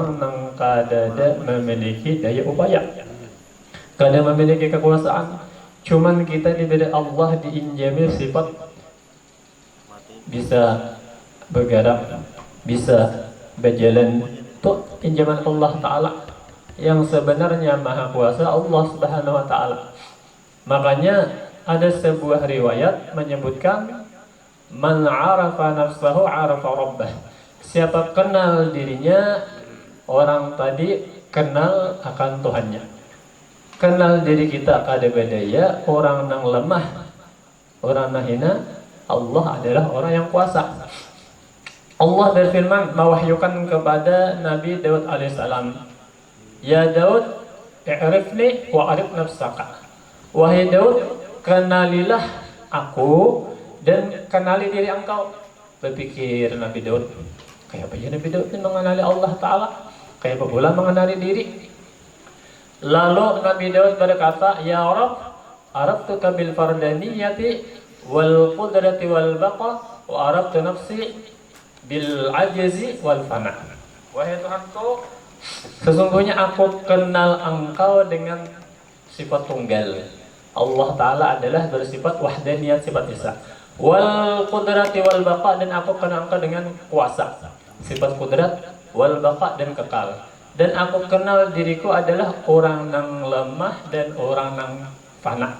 orang yang kadada memiliki daya upaya, kada memiliki kekuasaan. Cuman kita diberi Allah diinjami sifat bisa bergerak, bisa berjalan. Itu pinjaman Allah Ta'ala. Yang sebenarnya maha kuasa Allah Subhanahu wa Ta'ala. Makanya ada sebuah riwayat menyebutkan man arafa nafsahu arafa rabbah. Siapa kenal dirinya, orang tadi kenal akan Tuhannya. Kenal diri kita kada bedaya, orang yang lemah, orang yang hina, Allah adalah orang yang kuasa. Allah berfirman mewahyukan kepada Nabi Daud alaihissalam, ya Daud, i'rifni wa arif nafsaka. Wahai Daud, kenalilah aku dan kenali diri engkau. Berpikir Nabi Daud, kayak apa ya Nabi Daud ini mengenali Allah Ta'ala? Kayak apa pula mengenali diri? Lalu Nabi Daud berkata, ya Rabb, araftuka bil fardaniyati wal qudrati wal baqa wa araftu nafsi bil ajzi wal fana. Wahai Tuhanku, sesungguhnya aku kenal engkau dengan sifat tunggal. Allah Ta'ala adalah bersifat wahdaniyat, sifat isa. Wal qudrati wal baqa, dan aku kenal engkau dengan kuasa, sifat kudrat, wal baqa, dan kekal. Dan aku kenal diriku adalah orang yang lemah dan orang yang fana,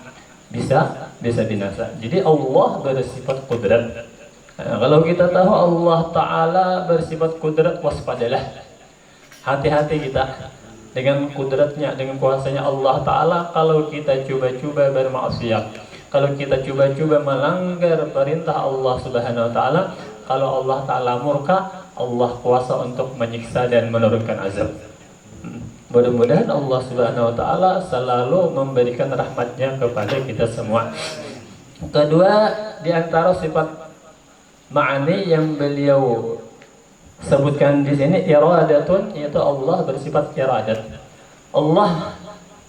bisa binasa. Jadi Allah bersifat kudrat. Nah, kalau kita tahu Allah Ta'ala bersifat kudrat, waspadalah, hati-hati kita dengan kudratnya, dengan kuasanya Allah Ta'ala. Kalau kita coba-coba bermaksiat, kalau kita coba-coba melanggar perintah Allah Subhanahu Wa Ta'ala, kalau Allah Ta'ala murka, Allah kuasa untuk menyiksa dan menurunkan azab. Mudah-mudahan Allah Subhanahu Wa Ta'ala selalu memberikan rahmatnya kepada kita semua. Kedua, di antara sifat ma'ani yang beliau sebutkan di sini, iradatun, yaitu Allah bersifat iradat. Allah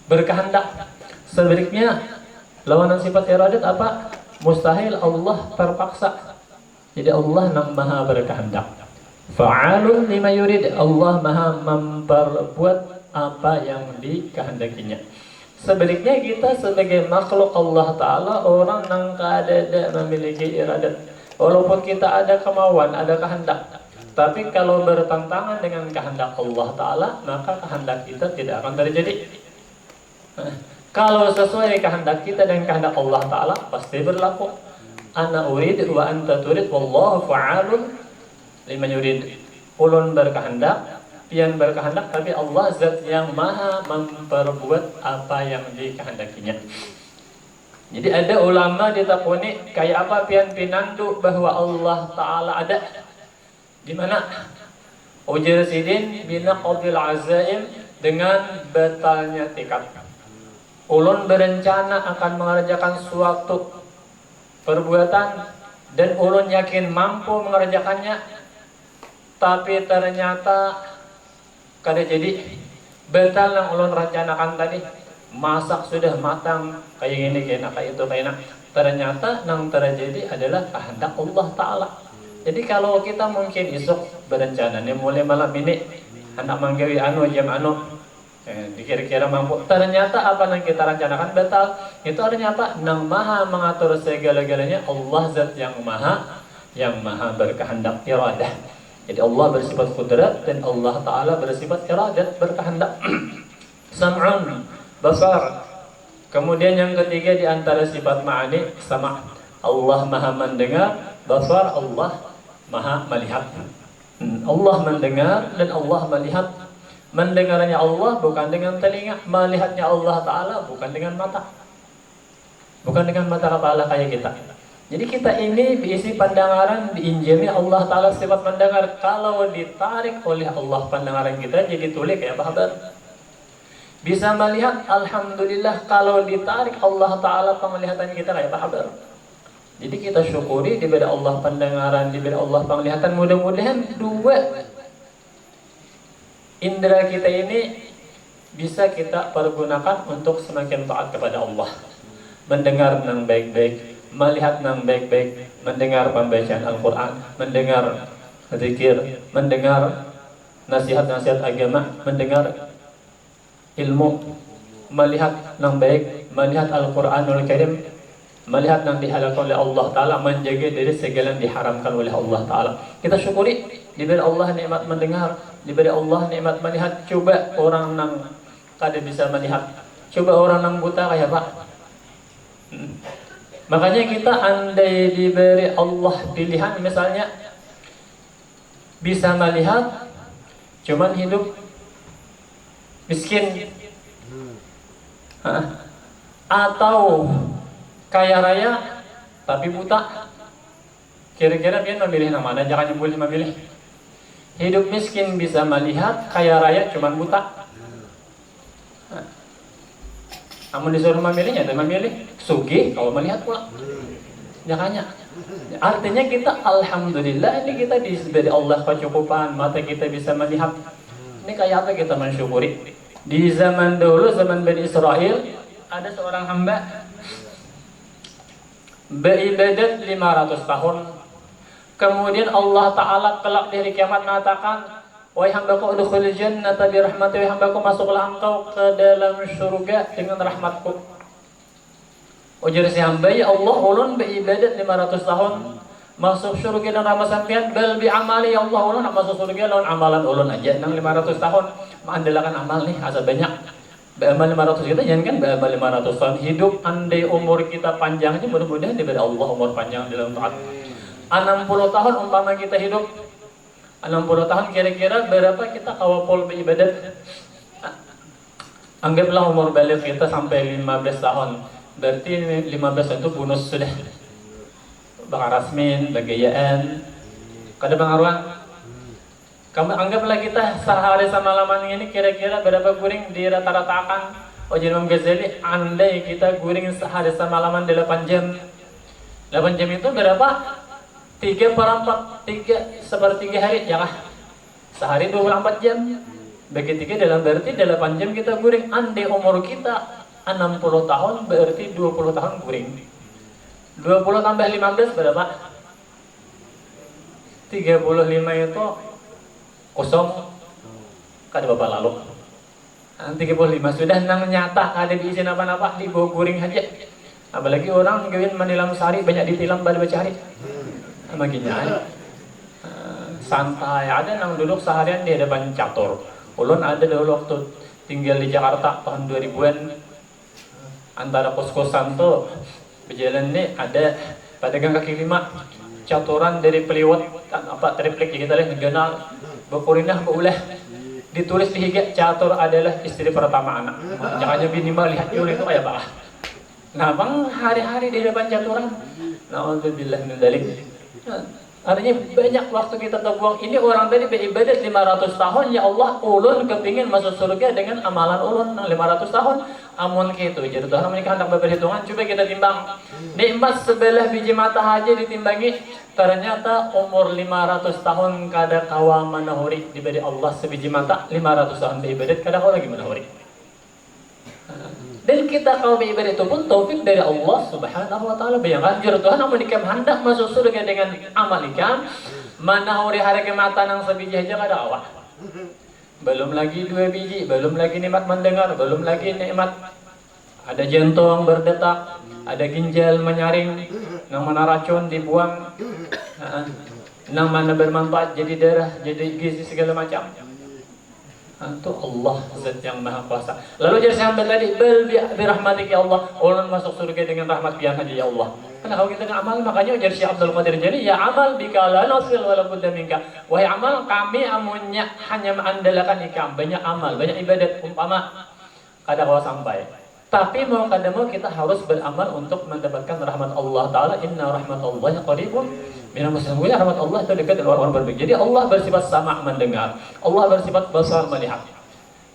berkehendak. Sebaliknya lawanan sifat iradat apa? Mustahil, Allah terpaksa. Jadi Allah yang maha berkehendak. Fa'alun lima yurid, Allah maha memperbuat apa yang dikehendakinya. Sebaliknya kita sebagai makhluk Allah Ta'ala, orang yang kadada memiliki iradat. Walaupun kita ada kemauan, ada kehendak, tapi kalau bertentangan dengan kehendak Allah Ta'ala, maka kehendak kita tidak akan terjadi. Kalau sesuai kehendak kita dan kehendak Allah Ta'ala, pasti berlaku. Ana urid wa anta turid, wallahu fa'alun liman yurid. Ulun berkehendak, pian berkehendak, tapi Allah zat yang maha memperbuat apa yang dikehendakinya. Jadi ada ulama ditakuni, kayak apa pian pinandu bahwa Allah Ta'ala ada? Di mana? Ujar sidin bina qadil azaim, dengan batalnya tikad. Ulun berencana akan mengerjakan suatu perbuatan dan ulun yakin mampu mengerjakannya, tapi ternyata kada jadi. Batal yang ulun rencanakan tadi. Masak sudah matang, kayak gini, kayak itu, kayak ternyata yang terjadi adalah kehendak Allah Ta'ala. Jadi kalau kita mungkin esok berencana nih mulai malam ini anak manggawi anu jam anu, dikira-kira mampu, ternyata apa yang kita rencanakan batal. Itu artinya apa? Nang maha mengatur segala-galanya Allah zat yang maha berkehendak, iradah. Jadi Allah bersifat kudrat dan Allah Ta'ala bersifat iradat, berkehendak. Sam'un, basar. Kemudian yang ketiga di antara sifat ma'ani, sama. Allah maha mendengar, basar, Allah maha melihat. Allah mendengar dan Allah melihat. Mendengarnya Allah bukan dengan telinga, melihatnya Allah Ta'ala bukan dengan mata. Bukan dengan mata kepala kayak kita. Jadi kita ini diisi pandangan, diinjami Allah Ta'ala sifat mendengar. Kalau ditarik oleh Allah pandangan kita jadi tuli kayak apa? Bisa melihat, alhamdulillah. Kalau ditarik Allah Ta'ala penglihatan kita kayak apa? Jadi kita syukuri diberi Allah pendengaran, diberi Allah penglihatan. Mudah-mudahan dua indera kita ini bisa kita pergunakan untuk semakin taat kepada Allah. Mendengar yang baik-baik, melihat yang baik-baik, mendengar pembacaan Al-Quran, mendengar zikir, mendengar nasihat-nasihat agama, mendengar ilmu, melihat yang baik, melihat Al-Quranul Karim, melihat yang dihalalkan oleh Allah Ta'ala, menjaga dari segala yang diharamkan oleh Allah Ta'ala. Kita syukuri, diberi Allah nikmat mendengar, diberi Allah nikmat melihat. Coba orang yang kada bisa melihat, coba orang yang buta kayak Pak. Makanya kita andai diberi Allah pilihan, misalnya bisa melihat, cuman hidup miskin, atau kaya raya tapi buta, kira-kira dia memilih yang mana? Jangan boleh memilih. Hidup miskin bisa melihat, kaya raya cuman buta. Namun disuruh memilihnya, dan memilih sugih kalau melihat pula. Jangannya. Artinya kita alhamdulillah ini kita diberi Allah kecukupan, mata kita bisa melihat. Ini kayak apa kita mensyukuri? Di zaman dulu, zaman Bani Israel, ada seorang hamba beribadat 500 tahun. Kemudian Allah Ta'ala kelak dari kiamat mengatakan, wahai hambaku udkhulil jannata bi rahmati, wahai hambaku masuklah engkau ke dalam surga dengan rahmatku. Ujar si hamba, ya Allah, ulun beribadat 500 tahun masuk surga dan rahmat sampean, bal bi amali, ya Allah, ulun nak masuk surga lawan amalan ulun aja nang 500 tahun mengandalkan amal nih asa banyak. Beramal 500 kita jangan kan beramal 500 tahun hidup, andai umur kita panjangnya, mudah-mudahan diberi Allah umur panjang dalam taat. 60 tahun umpama kita hidup 60 tahun, kira-kira berapa kita kawapol beribadat? Anggaplah umur balik kita sampai 15 tahun, berarti 15 itu bonus sudah bakar rasmin, bagayaan, kada pengaruhan. Kamu anggaplah kita sehari semalaman ini kira-kira berapa guring dirata-ratakan. Ojin Imam Ghazali, andai kita guring sehari semalaman 8 jam. 8 jam itu berapa? 3/4, 3/3 hari, ya kah? Sehari 24 jam. Bagi 3 dalam berarti 8 jam kita guring. Andai umur kita 60 tahun berarti 20 tahun guring. 20 tambah 15 berapa? 35 itu kosong. Kada bapak lalu 35 sudah nang nyata, kada diisi apa-apa, dibawa guring aja. Apalagi orang gawin menilam sehari, banyak ditilam balik cari. Maginya santai, ada nang duduk seharian di depan catur. Ulun ada dulu waktu tinggal di Jakarta tahun 2000-an, antara kos-kosan tuh berjalan nih ada pedagang kaki lima, caturan dari Peliwat, apa triplek kita lihat nasional, berkurinah berulah, ditulis di higa catur adalah istri pertama anak. Jangan minimal lihat dulu itu kayak apa. Nah bang hari-hari di depan caturan, na'udzubillah min dzalik. Artinya banyak waktu kita terbuang. Ini orang tadi beribadat 500 tahun, ya Allah, ulun kepingin masuk surga dengan amalan ulun 500 tahun. Amun gitu, jadi Tuhan menikah hendak berhitungan. Coba kita timbang. Nikmat sebelah biji mata aja ditimbangi. Ternyata umur 500 tahun kada kawa manahuri diberi Allah sebiji mata. 500 tahun beribadat kada kawa lagi manahuri. Dan kita kalau beribadah itu pun taufik dari Allah Subhanahu wa taala. Bayangkan juru Tuhan amun dikam hendak masuk surga dengan amal ikan, manahuri hari mata nang sebiji aja kada kawa. Belum lagi 2 biji, belum lagi nikmat mendengar, belum lagi nikmat ada jantung berdetak, ada ginjal menyaring, nang mana racun dibuang, nang mana bermanfaat jadi darah, jadi gizi segala macam. Itu Allah Zat yang Maha Kuasa. Lalu jadi sampai tadi, bal bi rahmatik ya Allah, ulun masuk surga dengan rahmat biar saja ya Allah. Karena kalau kita amal, makanya jadi Syekh Abdul Qadir jadi ya amal bika la nasil wala budda minka. Wahai amal, kami amunnya hanya mengandalkan ikam, banyak amal, banyak ibadat umpama kada kawa sampai. Tapi mau kada mau kita harus beramal untuk mendapatkan rahmat Allah Ta'ala. Inna rahmatallahi qaribun minal muslimin. Rahmat Allah itu dekat dengan orang-orang berbaik. Jadi Allah bersifat sama mendengar, Allah bersifat basar melihat.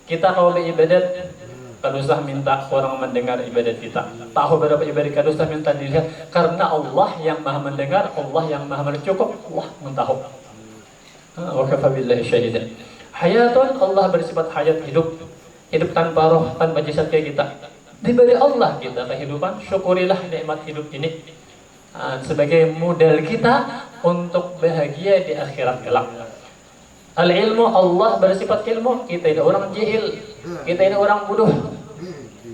Kita kalau beribadat, kada usah minta orang mendengar ibadat kita. Tahu berapa ibadat, kada usah minta dilihat. Karena Allah yang maha mendengar, Allah yang maha mencukup, Allah mentahu. Wa kafa billahi syahidan. Hayatun, Allah bersifat hayat, hidup. Hidup tanpa roh, tanpa jasad kayak kita. Diberi Allah kita kehidupan, syukurilah nikmat hidup ini sebagai modal kita untuk bahagia di akhirat kelak. Al-ilmu, Allah bersifat ilmu. Kita ini orang jahil, kita ini orang bodoh.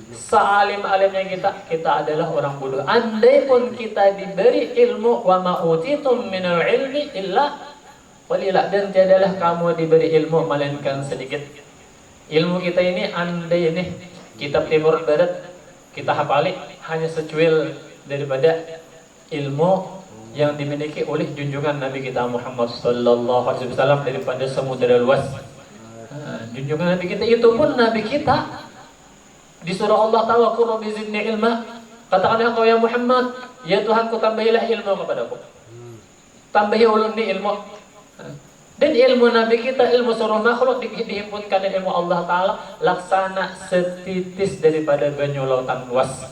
Sealim-alimnya kita adalah orang bodoh. Andai pun kita diberi ilmu, wa ma utitum minal ilmi illa qalila, dan tiadalah kamu diberi ilmu melainkan sedikit. Ilmu kita ini andai ini kitab timur barat kita hafali hanya secuil daripada ilmu yang dimiliki oleh junjungan Nabi kita Muhammad sallallahu alaihi wasallam daripada samudera luas. Junjungan Nabi kita itu pun Nabi kita di surah Allah Ta'ala, qul rabbi zidni ilma, katakanlah engkau ya Muhammad, ya Tuhanku tambahilah ilmu kepadaku. Tambahi ulun ni ilmu. Dan ilmu Nabi kita, ilmu seluruh makhluk dihimpunkan dengan ilmu Allah Ta'ala laksana setitis daripada banyu lautan luas.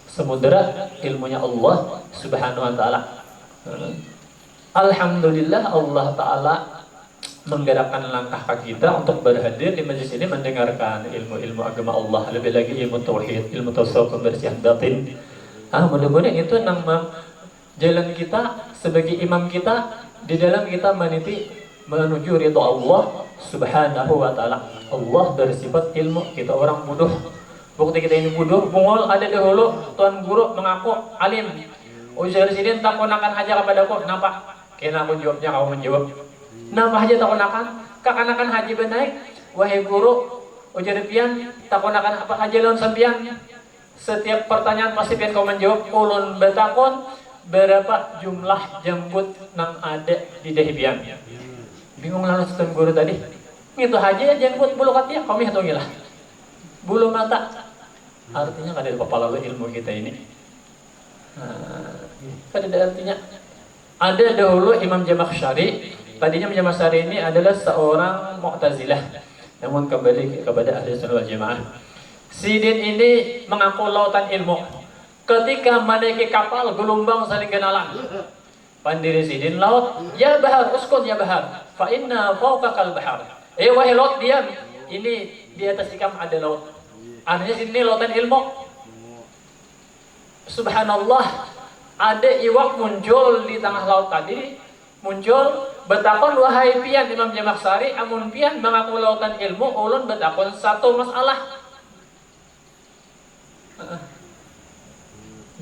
Samudera ilmunya Allah Subhanahu wa Ta'ala. Alhamdulillah Allah Ta'ala menggerakkan langkah kaki kita untuk berhadir di majlis ini mendengarkan ilmu-ilmu agama Allah, lebih lagi ilmu tauhid, ilmu tasawuf, pembersihan batin. Mudah-mudahan itu nama jalan kita sebagai imam kita di dalam kita meniti menuju ridha Allah Subhanahu wa Ta'ala. Allah bersifat ilmu, kita orang bodoh. Bukti kita ini bodoh, bungol ada dahulu tuan guru mengaku alim. Ujar sidin tak konakan aja kepadaku, kenapa? Kena aku jawabnya, kau menjawab. Nama aja tak konakan, kakanakan haji benaik. Wahai guru, ujar pian tak konakan apa aja lawan sampian. Setiap pertanyaan pasti pian kau menjawab. Ulun betakon berapa jumlah jembut nang ada di dahi pian. Bingung lalu tuan guru tadi. Itu aja jembut bulu katia, kami hitungilah. Bulu mata, artinya ada apa lalu ilmu kita ini. Ada artinya. Ada dahulu Imam Jamakhsyari. Tadinya Imam Jamakhsyari ini adalah seorang Mu'tazilah, namun kembali kepada Ahli Sunnah wal Jamaah. Sidin ini mengaku lautan ilmu. Ketika menaiki kapal, gelombang saling kenalan. Pandiri Sidin laut, ya bahar, uskun ya bahar, fa inna fawqakal bahar. Wahai laut, diam. Ini di atas ikam ada laut. Artinya sini lautan ilmu. Subhanallah, ada iwak muncul di tengah laut tadi, muncul betakon wahai pian Imam Jamakhsyari, amun pian mengaku lautan ilmu, ulun betakon satu masalah.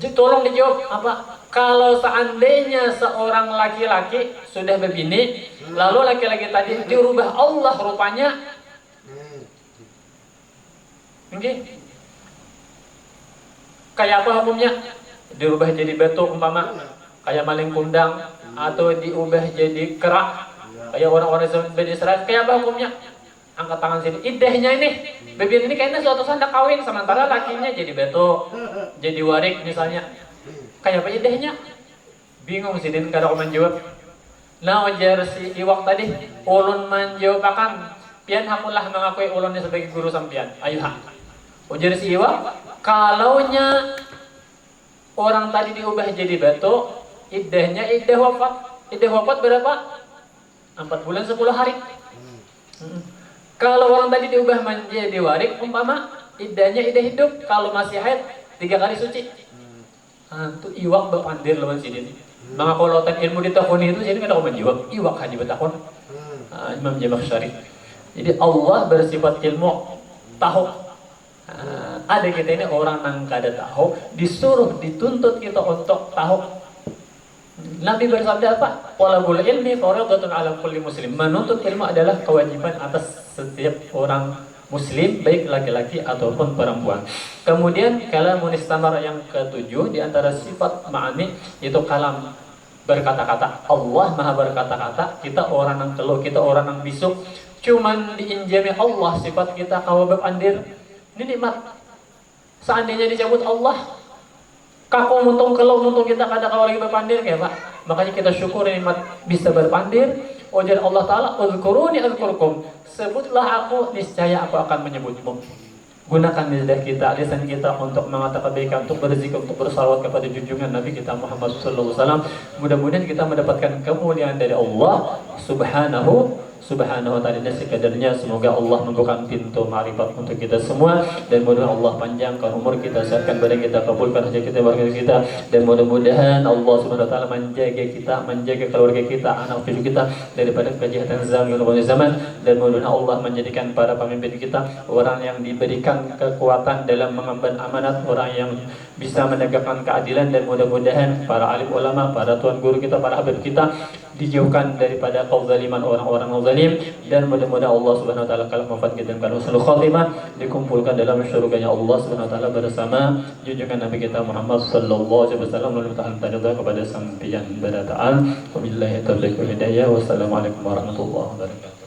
Jadi tolong dijawab apa? Kalau seandainya seorang laki-laki sudah berbini, lalu laki-laki tadi dirubah Allah rupanya, okay. Kayak apa hukumnya? Dirubah jadi batu umpama, kayak maling kundang, atau diubah jadi kerak, kayak orang-orang Bani Israel. Kayak apa hukumnya? Angkat tangan sini. Idahnya ini, bebin ini kayaknya suatu saat kawin, sementara lakinya jadi batu, jadi warik misalnya. Kayak apa idahnya? Bingung Sidin kada menjawab. Nah wajar si iwak tadi, ulun menjawab akan, pian hamulah mengakui ulunnya sebagai guru sampian. Ayo ha. Ujar si iwak, kalaunya orang tadi diubah jadi batu, iddahnya iddah wafat. Iddah wafat berapa? 4 bulan 10 hari. Kalau orang tadi diubah menjadi warik, umpama iddahnya iddah hidup. Kalau masih haid 3 kali suci. Itu iwak berpandir lawan sini. Maka kalau lautan ilmu ditakoni itu jadi kada kau menjawab. Iwak haji bertakon. Imam Jamakhsyari. Jadi Allah bersifat ilmu, tahu. Ada kita ini orang yang kada tahu, disuruh dituntut kita untuk tahu. Nabi bersabda apa? Talabul ilmi fardhatun 'ala kulli muslim. Menuntut ilmu adalah kewajiban atas setiap orang muslim, baik laki-laki ataupun perempuan. Kemudian kalamun istamar yang ketujuh di antara sifat ma'ani yaitu kalam, berkata-kata. Allah Maha berkata-kata, kita orang yang keluh, kita orang yang bisuk. Cuman diinjami Allah sifat kita kawa berpandir. Ini nikmat. Seandainya dicabut Allah, kaku muntung keluh, muntung kita kada kau lagi berpandir kayak Pak. Makanya kita syukur nikmat bisa berpandir. Ujar Allah Ta'ala, "Uzkuruni azkurkum." Sebutlah aku, niscaya aku akan menyebutmu. Gunakan lidah kita, lisan kita untuk mengatakan kebaikan, untuk berzikir, untuk bersalawat kepada junjungan Nabi kita Muhammad sallallahu alaihi wasallam. Mudah-mudahan kita mendapatkan kemuliaan dari Allah Subhanahu Subhanahu wa ta'ala sekadarnya. Semoga Allah membukakan pintu ma'rifat untuk kita semua, dan mudah-mudahan Allah panjangkan umur kita, sehatkan badan kita, kabulkan hajat kita, warga kita, dan mudah-mudahan Allah Subhanahu wa ta'ala menjaga kita, menjaga keluarga kita, anak cucu kita daripada kejahatan zaman, dan mudah-mudahan Allah menjadikan para pemimpin kita orang yang diberikan kekuatan dalam mengemban amanat, orang yang bisa menegakkan keadilan, dan mudah-mudahan para alim ulama, para tuan guru kita, para habib kita dijauhkan daripada kezaliman orang-orang zalim, dan mudah-mudahan Allah Subhanahu wa taala kalau wafat kita dengan husnul khatimah dikumpulkan dalam surganya Allah Subhanahu wa taala bersama junjungan Nabi kita Muhammad sallallahu alaihi wasallam. Mudah-mudahan taala kepada sampian berataan. Wabillahi taufiq wal hidayah. Wassalamualaikum warahmatullahi wabarakatuh.